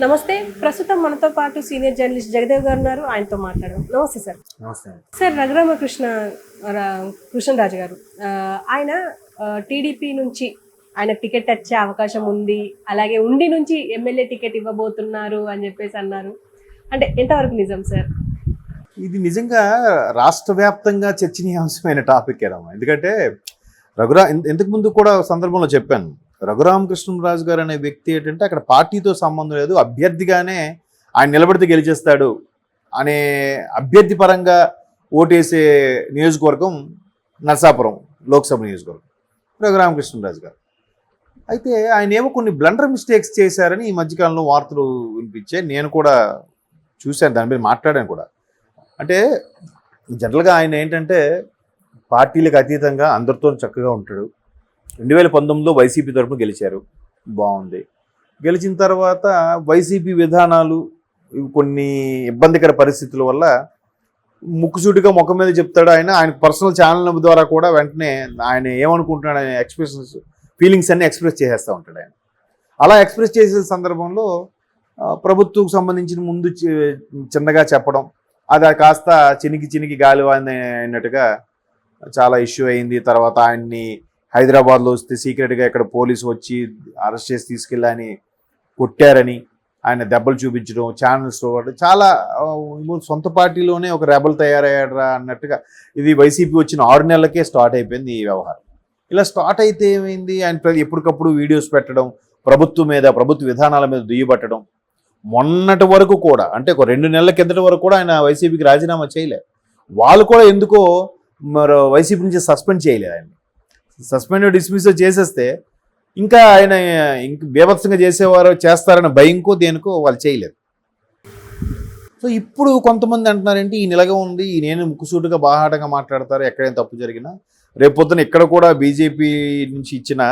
నమస్తే. ప్రస్తుతం మనతో పాటు సీనియర్ జర్నలిస్ట్ జగదేవ్ గారు ఉన్నారు. ఆయనతో మాట్లాడదాం. నమస్తే సార్. నమస్తే. సార్, కృష్ణరాజు గారు ఆయన టీడీపీ నుంచి ఆయన టికెట్ వచ్చే అవకాశం ఉంది, అలాగే ఉండి నుంచి ఎమ్మెల్యే టికెట్ ఇవ్వబోతున్నారు అని చెప్పేసి అన్నారు. అంటే ఎంతవరకు నిజం సార్? ఇది నిజంగా రాష్ట్ర వ్యాప్తంగా చర్చనీయాంశమైన టాపిక్ ఏదమ్మా. ఎందుకంటే ఇంతకు ముందు కూడా సందర్భంలో చెప్పాను, రఘురామకృష్ణరాజు గారు అనే వ్యక్తి ఏంటంటే అక్కడ పార్టీతో సంబంధం లేదు, అభ్యర్థిగానే ఆయన నిలబడితే గెలిచేస్తాడు అనే అభ్యర్థి పరంగా ఓటేసే నియోజకవర్గం నరసాపురం లోక్సభ నియోజకవర్గం రఘురామకృష్ణరాజు గారు. అయితే ఆయన ఏమో కొన్ని బ్లండర్ మిస్టేక్స్ చేశారని ఈ మధ్యకాలంలో వార్తలు వినిపించాయి. నేను కూడా చూశాను, దాని మీద మాట్లాడాను కూడా. అంటే జనరల్గా ఆయన ఏంటంటే పార్టీలకు అతీతంగా అందరితో చక్కగా ఉంటాడు. 2019లో వైసీపీ తరఫున గెలిచారు, బాగుంది. గెలిచిన తర్వాత వైసీపీ విధానాలు కొన్ని ఇబ్బందికర పరిస్థితుల వల్ల ముక్కుసూటిగా ముఖం మీద చెప్తాడు. ఆయన పర్సనల్ ఛానల్ ద్వారా కూడా వెంటనే ఆయన ఏమనుకుంటున్నాడు ఆయన ఎక్స్ప్రెషన్స్, ఫీలింగ్స్ అన్నీ ఎక్స్ప్రెస్ చేసేస్తూ ఉంటాడు. ఆయన అలా ఎక్స్ప్రెస్ చేసే సందర్భంలో ప్రభుత్వం సంబంధించిన ముందు చిన్నగా చెప్పడం, అది కాస్త చినికి గాలి అయినట్టుగా చాలా ఇష్యూ అయింది. తర్వాత ఆయన్ని హైదరాబాద్లో వస్తే సీక్రెట్గా ఇక్కడ పోలీసు వచ్చి అరెస్ట్ చేసి తీసుకెళ్ళని కొట్టారని ఆయన దెబ్బలు చూపించడం, ఛానల్స్లో చాలా సొంత పార్టీలోనే ఒక రెబల్ తయారయ్యాడరా అన్నట్టుగా. ఇది వైసీపీ వచ్చిన 6 నెలలకే స్టార్ట్ అయిపోయింది ఈ వ్యవహారం. ఇలా స్టార్ట్ అయితే ఏమైంది, ఆయన ఎప్పటికప్పుడు వీడియోస్ పెట్టడం, ప్రభుత్వ విధానాల మీద దుయ్యబట్టడం. మొన్నటి వరకు కూడా, అంటే ఒక 2 నెలల కిందటి వరకు కూడా ఆయన వైసీపీకి రాజీనామా చేయలేదు. వాళ్ళు కూడా ఎందుకో మరి వైసీపీ నుంచి సస్పెండ్ చేయలేదు. ఆయన సస్పెండ్ డిస్మిస్ చేసేస్తే ఇంకా ఆయన బీభత్సంగా చేస్తారన్న భయంకో దేనికో వాళ్ళు చేయలేదు. సో ఇప్పుడు కొంతమంది అంటున్నారంటే ఈ నిలగా ఉంది, నేను ముక్కుసూటుగా బాహాటంగా మాట్లాడతారు, ఎక్కడైనా తప్పు జరిగినా రేపొద్దున ఇక్కడ కూడా బీజేపీ నుంచి ఇచ్చిన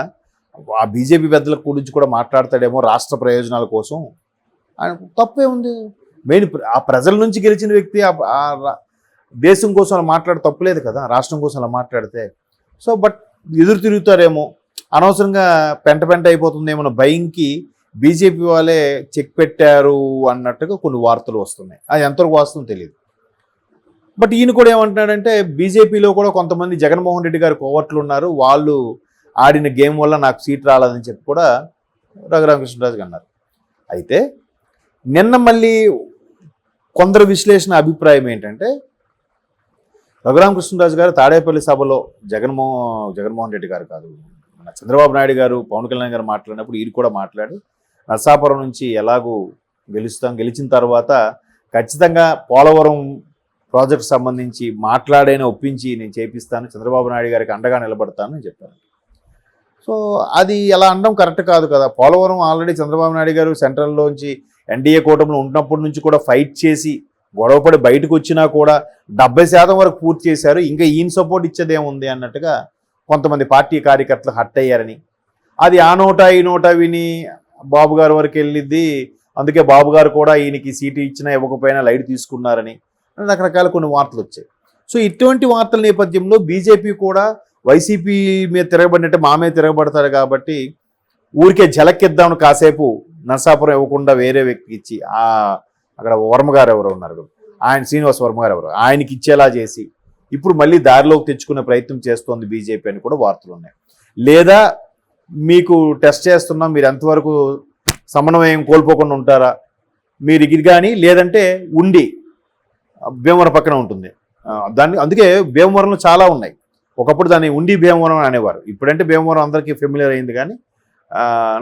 ఆ బీజేపీ పెద్దల గురించి కూడా మాట్లాడతాడేమో రాష్ట్ర ప్రయోజనాల కోసం. ఆయన తప్పే ఉంది. మెయిన్ ఆ ప్రజల నుంచి గెలిచిన వ్యక్తి దేశం కోసం అలా మాట్లాడే తప్పులేదు కదా, రాష్ట్రం కోసం అలా మాట్లాడితే. సో బట్ ఎదురు తిరుగుతారేమో, అనవసరంగా పెంట అయిపోతుందేమో భయంకి బీజేపీ వాళ్ళే చెక్ పెట్టారు అన్నట్టుగా కొన్ని వార్తలు వస్తున్నాయి. అది ఎంతవరకు వాస్తవం తెలియదు. బట్ ఈయన కూడా ఏమంటున్నాడంటే బీజేపీలో కూడా కొంతమంది జగన్మోహన్ రెడ్డి గారు కోవర్ట్లు ఉన్నారు, వాళ్ళు ఆడిన గేమ్ వల్ల నాకు సీట్ రాలేదని చెప్పి కూడా రఘురామకృష్ణరాజు అన్నారు. అయితే నిన్న మళ్ళీ కొందరు విశ్లేషణ అభిప్రాయం ఏంటంటే రఘురామకృష్ణరాజు గారు తాడేపల్లి సభలో జగన్మోహన్ రెడ్డి గారు కాదు, మన చంద్రబాబు నాయుడు గారు, పవన్ కళ్యాణ్ గారు మాట్లాడినప్పుడు ఈయన కూడా మాట్లాడి నరసాపురం నుంచి ఎలాగూ గెలిచిన తర్వాత ఖచ్చితంగా పోలవరం ప్రాజెక్టు సంబంధించి ఒప్పించి నేను చేపిస్తాను, చంద్రబాబు నాయుడు గారికి అండగా నిలబడతాను అని చెప్పారు. సో అది ఎలా అనడం కరెక్ట్ కాదు కదా. పోలవరం ఆల్రెడీ చంద్రబాబు నాయుడు గారు సెంట్రల్లోంచి ఎన్డీఏ కూటమిలో ఉన్నప్పటి నుంచి కూడా ఫైట్ చేసి గొడవపడి బయటకు వచ్చినా కూడా 70% వరకు పూర్తి చేశారు. ఇంకా ఈయన సపోర్ట్ ఇచ్చేదేముంది అన్నట్టుగా కొంతమంది పార్టీ కార్యకర్తలు హట్ అయ్యారని, అది ఆ నోటా ఈ నోటా విని బాబు గారి వరకు వెళ్ళిద్ది, అందుకే బాబు గారు కూడా ఈయనకి సీటు ఇచ్చినా ఇవ్వకపోయినా లైట్ తీసుకున్నారని రకరకాల కొన్ని వార్తలు వచ్చాయి. సో ఇటువంటి వార్తల నేపథ్యంలో బీజేపీ కూడా వైసీపీ మీద తిరగబడినట్టే మా మీద తిరగబడతారు కాబట్టి ఊరికే జలక్కిద్దామని కాసేపు నరసాపురం ఇవ్వకుండా వేరే వ్యక్తికి ఇచ్చి అక్కడ వర్మ గారు ఎవరు ఉన్నారు, ఆయన శ్రీనివాస్ వర్మ గారు ఎవరు, ఆయనకి ఇచ్చేలా చేసి ఇప్పుడు మళ్ళీ దారిలోకి తెచ్చుకునే ప్రయత్నం చేస్తోంది బీజేపీ అని కూడా వార్తలు ఉన్నాయి. లేదా మీకు టెస్ట్ చేస్తున్నాం, మీరు ఎంతవరకు సమన్వయం కోల్పోకుండా ఉంటారా మీరు ఇది కానీ, లేదంటే ఉండి భీమవరం పక్కన ఉంటుంది అందుకే భీమవరంలో చాలా ఉన్నాయి. ఒకప్పుడు దాన్ని ఉండి భీమవరం అనేవారు, ఇప్పుడంటే భీమవరం అందరికీ ఫెమిలియర్ అయింది. కానీ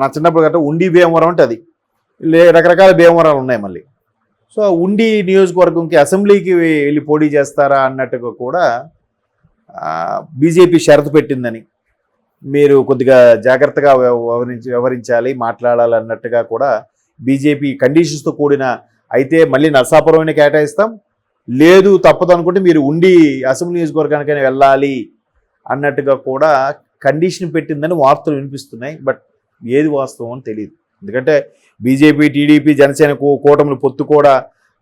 నా చిన్నప్పుడు గట్రా ఉండి భీమవరం అంటే అది రకరకాల భీమవరాలు ఉన్నాయి మళ్ళీ. సో ఉండి నియోజకవర్గంకి అసెంబ్లీకి వెళ్ళి పోటీ చేస్తారా అన్నట్టుగా కూడా బీజేపీ షరతు పెట్టిందని, మీరు కొద్దిగా జాగ్రత్తగా వ్యవహరించాలి, మాట్లాడాలి అన్నట్టుగా కూడా బీజేపీ కండిషన్స్తో కూడిన, అయితే మళ్ళీ నరసాపురం కేటాయిస్తాం, లేదు తప్పదు అనుకుంటే మీరు ఉండి అసెంబ్లీ నియోజకవర్గానికైనా వెళ్ళాలి అన్నట్టుగా కూడా కండిషన్ పెట్టిందని వార్తలు వినిపిస్తున్నాయి. బట్ ఏది వాస్తవం అని తెలియదు. ఎందుకంటే బీజేపీ, టీడీపీ, జనసేన కూటములు పొత్తు కూడా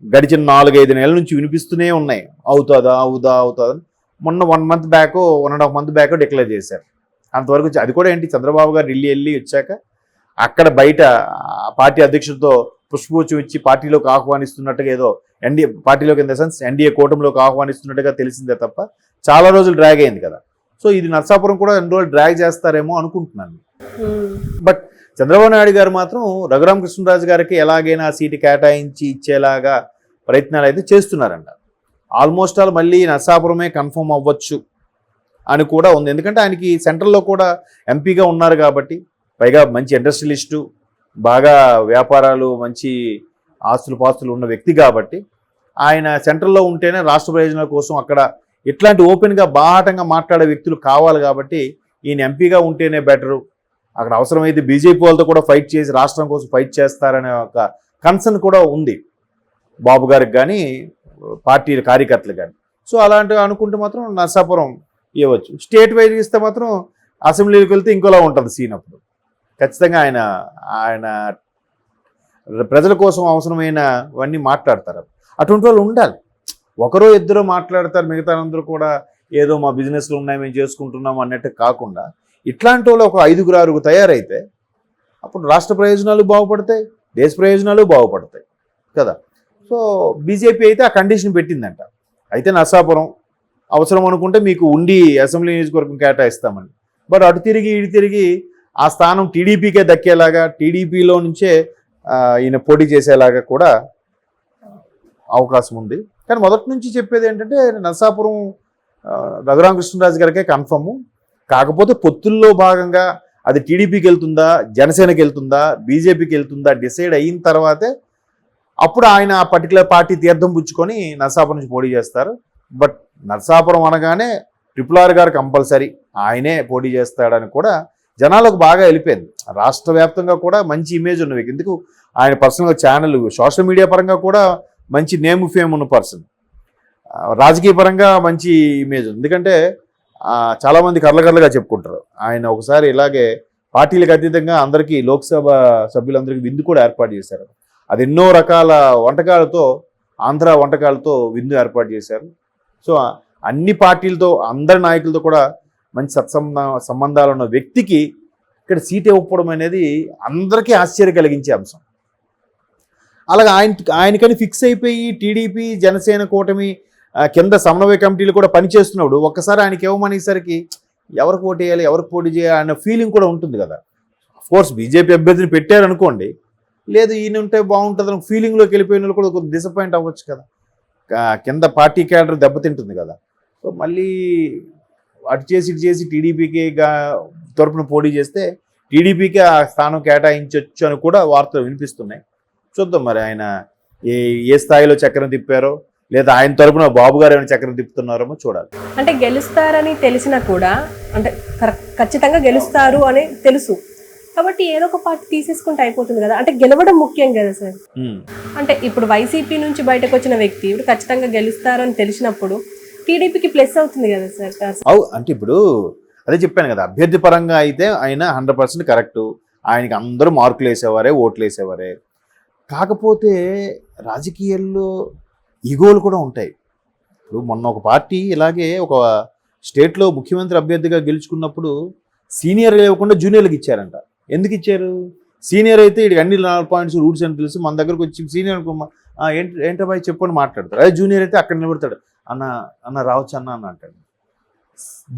గడిచిన 4-5 నెలల నుంచి వినిపిస్తూనే ఉన్నాయి, అవుతుందా మొన్న 1 month back 1.5 month back declare చేశారు. అంతవరకు అది కూడా ఏంటి, చంద్రబాబు గారు ఢిల్లీ వెళ్ళి వచ్చాక అక్కడ బయట పార్టీ అధ్యక్షుడితో పుష్పగుచ్చం ఇచ్చి పార్టీలోకి ఆహ్వానిస్తున్నట్టుగా ఏదో పార్టీలోకి ఇన్ ద సెన్స్ ఎన్డీఏ కూటమిలోకి ఆహ్వానిస్తున్నట్టుగా తెలిసిందే తప్ప చాలా రోజులు డ్రాగ్ అయింది కదా. సో ఇది నరసాపురం కూడా 2 రోజులు డ్రాగ్ చేస్తారేమో అనుకుంటున్నాను. బట్ చంద్రబాబు నాయుడు గారు మాత్రం రఘురామకృష్ణరాజు గారికి ఎలాగైనా సీటు కేటాయించి ఇచ్చేలాగా ప్రయత్నాలు అయితే చేస్తున్నారంట. ఆల్మోస్ట్ ఆల్ మళ్ళీ నరసాపురమే కన్ఫర్మ్ అవ్వచ్చు అని కూడా ఉంది. ఎందుకంటే ఆయనకి సెంట్రల్లో కూడా ఎంపీగా ఉన్నారు కాబట్టి, పైగా మంచి ఇండస్ట్రియలిస్టు, బాగా వ్యాపారాలు, మంచి ఆస్తులు పాస్తులు ఉన్న వ్యక్తి కాబట్టి ఆయన సెంట్రల్లో ఉంటేనే రాష్ట్ర ప్రయోజనాల కోసం అక్కడ ఇట్లాంటి ఓపెన్గా బాహాటంగా మాట్లాడే వ్యక్తులు కావాలి కాబట్టి ఈయన ఎంపీగా ఉంటేనే బెటరు. అక్కడ అవసరమైతే బీజేపీ వాళ్ళతో కూడా ఫైట్ చేసి రాష్ట్రం కోసం ఫైట్ చేస్తారనే ఒక కన్సర్న్ కూడా ఉంది బాబు గారికి కానీ పార్టీ కార్యకర్తలు కానీ. సో అలాంటివి అనుకుంటే మాత్రం నరసాపురం ఇవ్వచ్చు. స్టేట్ వైజ్ ఇస్తే మాత్రం అసెంబ్లీకి వెళ్తే ఇంకోలా ఉంటుంది సీన్. అప్పుడు ఖచ్చితంగా ఆయన ప్రజల కోసం అవసరమైనవన్నీ మాట్లాడతారు. అటువంటి వాళ్ళు ఉండాలి. ఒకరో ఇద్దరు మాట్లాడతారు, మిగతా అందరూ కూడా ఏదో మా బిజినెస్లు ఉన్నాయి మేము చేసుకుంటున్నాం అన్నట్టు కాకుండా ఇట్లాంటి వాళ్ళు ఒక 5-6 తయారైతే అప్పుడు రాష్ట్ర ప్రయోజనాలు బాగుపడతాయి, దేశ ప్రయోజనాలు బాగుపడతాయి కదా. సో బీజేపీ అయితే ఆ కండిషన్ పెట్టిందంట. అయితే నరసాపురం అవసరం అనుకుంటే మీకు ఉండి అసెంబ్లీ నియోజకవర్గం కేటాయిస్తామని. బట్ అటు తిరిగి ఇటు తిరిగి ఆ స్థానం టీడీపీకే దక్కేలాగా, టీడీపీలో నుంచే ఈయన పోటీ చేసేలాగా కూడా అవకాశం ఉంది. కానీ మొదటి నుంచి చెప్పేది ఏంటంటే నరసాపురం రఘురామకృష్ణరాజు గారికే కన్ఫర్ము. కాకపోతే పొత్తుల్లో భాగంగా అది టీడీపీకి వెళ్తుందా, జనసేనకి వెళ్తుందా, బీజేపీకి వెళ్తుందా డిసైడ్ అయిన తర్వాతే అప్పుడు ఆయన ఆ పర్టికులర్ పార్టీ తీర్థం పుచ్చుకొని నరసాపురం నుంచి పోటీ చేస్తారు. బట్ నరసాపురం అనగానే RRR గారు కంపల్సరీ ఆయనే పోటీ చేస్తాడని కూడా జనాలకు బాగా వెళ్ళిపోయింది. రాష్ట్ర వ్యాప్తంగా కూడా మంచి ఇమేజ్ ఉన్న వ్యక్తి. ఎందుకు ఆయన పర్సనల్గా ఛానల్, సోషల్ మీడియా పరంగా కూడా మంచి నేమ్ ఫేమ్ ఉన్న పర్సన్, రాజకీయ పరంగా మంచి ఇమేజ్ ఉంది. ఎందుకంటే చాలామంది కర్లగా చెప్పుకుంటారు. ఆయన ఒకసారి ఇలాగే పార్టీలకు అతీతంగా అందరికీ లోక్సభ సభ్యులందరికీ విందు కూడా ఏర్పాటు చేశారు. అది ఎన్నో రకాల వంటకాలతో, ఆంధ్ర వంటకాలతో విందు ఏర్పాటు చేశారు. సో అన్ని పార్టీలతో, అందరి నాయకులతో కూడా మంచి సంబంధాలు ఉన్న వ్యక్తికి ఇక్కడ సీట్ ఇవ్వకపోవడం అనేది అందరికీ ఆశ్చర్యం కలిగించే అంశం. అలాగే ఆయనకని ఫిక్స్ అయిపోయి టీడీపీ జనసేన కూటమి కింద సమన్వయ కమిటీలు కూడా పనిచేస్తున్నప్పుడు ఒక్కసారి ఆయనకి ఇవ్వమనేసరికి ఎవరికి పోటీ చేయాలి, ఎవరికి పోటీ చేయాలి అన్న ఫీలింగ్ కూడా ఉంటుంది కదా. అఫ్కోర్స్ బీజేపీ అభ్యర్థిని పెట్టారనుకోండి, లేదు ఈయన ఉంటే బాగుంటుంది అని ఫీలింగ్లోకి వెళ్ళిపోయిన వాళ్ళు కూడా కొంచెం డిసప్పాయింట్ అవ్వచ్చు కదా. కింద పార్టీ క్యాడర్ దెబ్బతింటుంది కదా. సో మళ్ళీ అటు చేసి ఇటు చేసి టీడీపీకి తరపున పోటీ చేస్తే టీడీపీకి ఆ స్థానం కేటాయించవచ్చు అని కూడా వార్తలు వినిపిస్తున్నాయి. చూద్దాం మరి ఆయన ఏ స్థాయిలో చక్రం తిప్పారో, లేదా ఆయన తరపున బాబు గారు ఏమైనా చక్రం తిప్పుతున్నారో చూడాలి. అంటే గెలుస్తారని తెలిసినా కూడా, అంటే ఖచ్చితంగా గెలుస్తారు అని తెలుసు కాబట్టి ఏదో ఒక పార్టీ తీసేసుకుంటే అయిపోతుంది కదా. అంటే గెలవడం ముఖ్యం కదా సార్. అంటే ఇప్పుడు వైసీపీ నుంచి బయటకు వచ్చిన వ్యక్తి ఇప్పుడు ఖచ్చితంగా గెలుస్తారని తెలిసినప్పుడు టీడీపీకి ప్లస్ అవుతుంది కదా సార్. అంటే ఇప్పుడు అదే చెప్పాను కదా, అభ్యర్థి పరంగా అయితే ఆయన 100% కరెక్టు. ఆయనకి అందరూ మార్కులు వేసేవారే, ఓట్లు వేసేవారే. కాకపోతే రాజకీయాల్లో ఈగోలు కూడా ఉంటాయి. ఇప్పుడు మొన్న ఒక పార్టీ ఇలాగే ఒక స్టేట్లో ముఖ్యమంత్రి అభ్యర్థిగా గెలుచుకున్నప్పుడు సీనియర్ ఇవ్వకుండా జూనియర్లకు ఇచ్చారంట. ఎందుకు ఇచ్చారు? సీనియర్ అయితే ఇటు అన్ని 4 పాయింట్స్ రూల్స్ అని తెలుసు, మన దగ్గరకు వచ్చి సీనియర్ ఏంటబ్బాయి చెప్పని మాట్లాడతారు. అదే జూనియర్ అయితే అక్కడ నిలబడతాడు, అన్న రావచ్చు అన్న అంటాడు.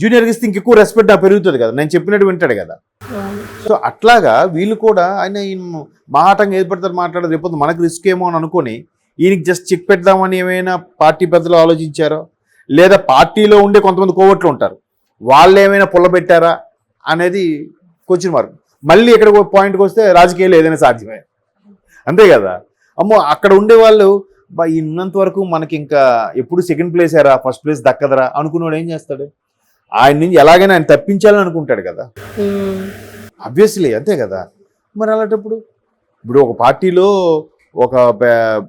జూనియర్కి ఇస్తే ఇంకెక్కువ రెస్పెక్ట్ పెరుగుతుంది కదా, నేను చెప్పినట్టు వింటాడు కదా. సో అట్లాగా వీళ్ళు కూడా ఆయన మాటంగా ఏర్పడతారు, మాట్లాడదు. రేపు మనకు రిస్క్ ఏమో అని అనుకొని ఈయనకి జస్ట్ చెక్ పెడదామని ఏమైనా పార్టీ పెద్దలు ఆలోచించారో, లేదా పార్టీలో ఉండే కొంతమంది కోవట్లు ఉంటారు, వాళ్ళు ఏమైనా పుల్లబెట్టారా అనేది క్వశ్చన్ మార్క్. మళ్ళీ ఇక్కడ పాయింట్కి వస్తే రాజకీయాలు ఏదైనా సాధ్యమే, అంతే కదా. అమ్మో అక్కడ ఉండే వాళ్ళు ఉన్నంత వరకు మనకి ఇంకా ఎప్పుడు సెకండ్ ప్లేస్ ఏరా, ఫస్ట్ ప్లేస్ దక్కదరా అనుకున్నాడు. ఏం చేస్తాడు? ఆయన నుంచి ఎలాగైనా ఆయన తప్పించాలని అనుకుంటాడు కదా, ఆబ్వియస్లీ, అంతే కదా. మరి అలాంటప్పుడు ఇప్పుడు ఒక పార్టీలో ఒక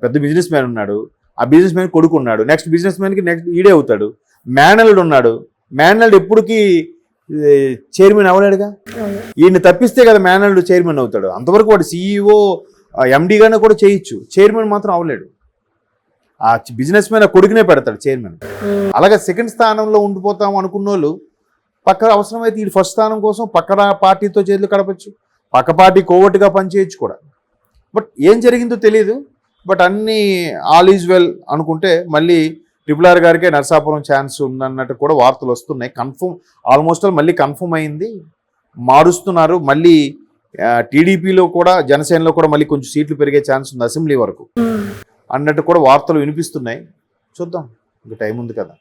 పెద్ద బిజినెస్ మ్యాన్ ఉన్నాడు, ఆ బిజినెస్ మ్యాన్ కొడుకు ఉన్నాడు, నెక్స్ట్ బిజినెస్ మ్యాన్కి నెక్స్ట్ ఈడే అవుతాడు. మేనల్డ్ ఉన్నాడు, మేనల్డ్ ఎప్పటికీ చైర్మన్ అవ్వలేడుగా. ఈయన్ని తప్పిస్తే కదా మేనల్డ్ చైర్మన్ అవుతాడు. అంతవరకు వాడు CEO MDగానే కూడా చేయొచ్చు, చైర్మన్ మాత్రం అవ్వలేడు. ఆ బిజినెస్ మ్యాన్ కొడుకునే పెడతాడు చైర్మన్. అలాగే సెకండ్ స్థానంలో ఉండిపోతాం అనుకున్న వాళ్ళు పక్క అవసరమైతే ఈ ఫస్ట్ స్థానం కోసం పక్క పార్టీతో చేతులు కడపచ్చు, పక్క పార్టీ కోవట్టుగా పనిచేయచ్చు కూడా. బట్ ఏం జరిగిందో తెలియదు. బట్ అన్నీ ఆల్ ఈజ్ వెల్ అనుకుంటే మళ్ళీ RRR గారికే నరసాపురం ఛాన్స్ ఉందన్నట్టు కూడా వార్తలు వస్తున్నాయి. కన్ఫర్మ్ ఆల్మోస్ట్ మళ్ళీ కన్ఫర్మ్ అయింది, మారుస్తున్నారు. మళ్ళీ టీడీపీలో కూడా జనసేనలో కూడా మళ్ళీ కొంచెం సీట్లు పెరిగే ఛాన్స్ ఉంది అసెంబ్లీ వరకు అన్నట్టు కూడా వార్తలు వినిపిస్తున్నాయి. చూద్దాం, ఇంకా టైం ఉంది కదా.